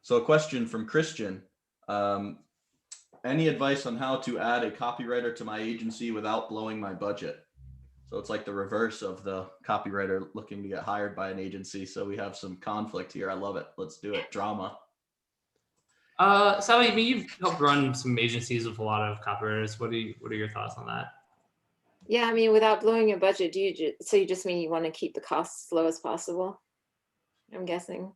So a question from Christian. Any advice on how to add a copywriter to my agency without blowing my budget? So it's like the reverse of the copywriter looking to get hired by an agency. So we have some conflict here. I love it. Let's do it. Drama. Sabah, you've helped run some agencies with a lot of copywriters. What are your thoughts on that? Yeah, I mean, without blowing your budget, so you just mean you want to keep the costs as low as possible? I'm guessing.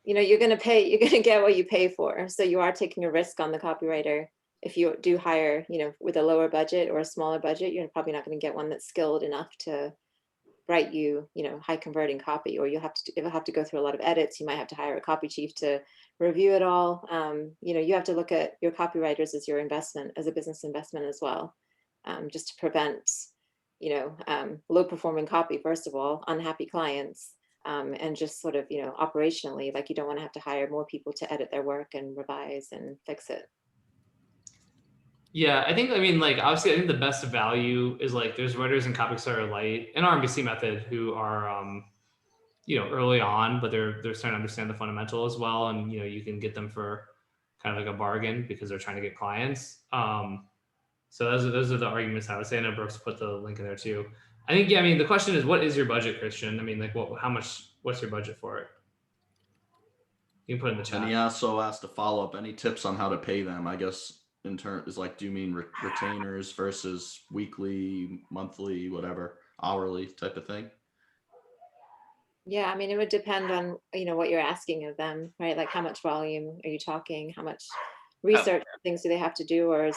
You're going to get what you pay for. So you are taking a risk on the copywriter. If you do hire, with a lower budget or a smaller budget, you're probably not going to get one that's skilled enough to write you, high converting copy, or you'll have to go through a lot of edits. You might have to hire a copy chief to review it all. You have to look at your copywriters as your investment, as a business investment as well, just to prevent, low performing copy, first of all, unhappy clients, and just sort of, operationally, like you don't want to have to hire more people to edit their work and revise and fix it. Yeah, obviously, I think the best value is like there's writers in Copywriter Lite and RMBC method who are, early on, but they're starting to understand the fundamental as well. And, you can get them for kind of like a bargain because they're trying to get clients. So those are the arguments I would say. I know Brooks put the link in there too. I think, the question is, what is your budget, Christian? What's your budget for it? You can put it in the chat. And he also asked a follow-up, any tips on how to pay them? I guess in turn is like, do you mean retainers versus weekly, monthly, whatever, hourly type of thing? Yeah, it would depend on, what you're asking of them, right? Like how much volume are you talking? How much research things do they have to do? Or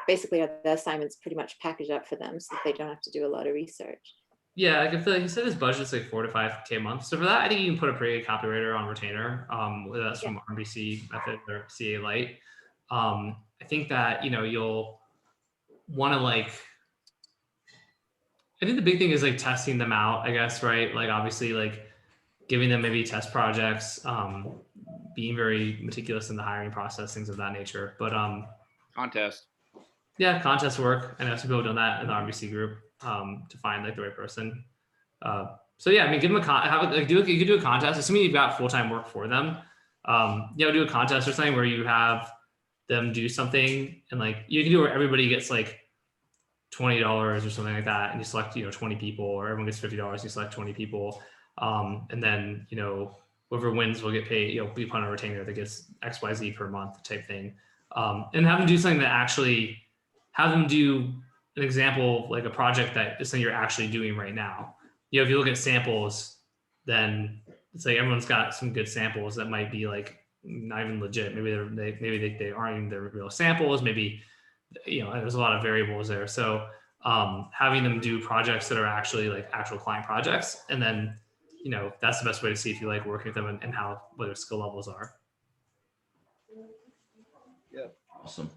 basically are the assignments pretty much packaged up for them so that they don't have to do a lot of research? Yeah, I feel like he said his budget's like $4 to $5K a month. So for that, I think you can put a pretty good copywriter on retainer, whether that's from RMBC method or CA Lite. I think that, you'll want to I think the big thing is like testing them out, I guess, right? Like obviously like giving them maybe test projects, being very meticulous in the hiring process, things of that nature. But contest. Yeah, contest work. I know some people have done that in the RMBC group to find like the right person. So yeah, give them you could do a contest, assuming you've got full-time work for them. Do a contest or something where you have them do something, and like you can do where everybody gets like $20 or something like that, and you select 20 people, or everyone gets $50, you select 20 people, and then whoever wins will get paid. Be put on a retainer that gets XYZ per month type thing, and have them do something that actually have them do an example, like a project that is something you're actually doing right now. If you look at samples, then it's like everyone's got some good samples that might be like not even legit. Maybe they aren't even their real samples. Maybe there's a lot of variables there. So having them do projects that are actually like actual client projects, and then that's the best way to see if you like working with them and what their skill levels are. Yeah, awesome.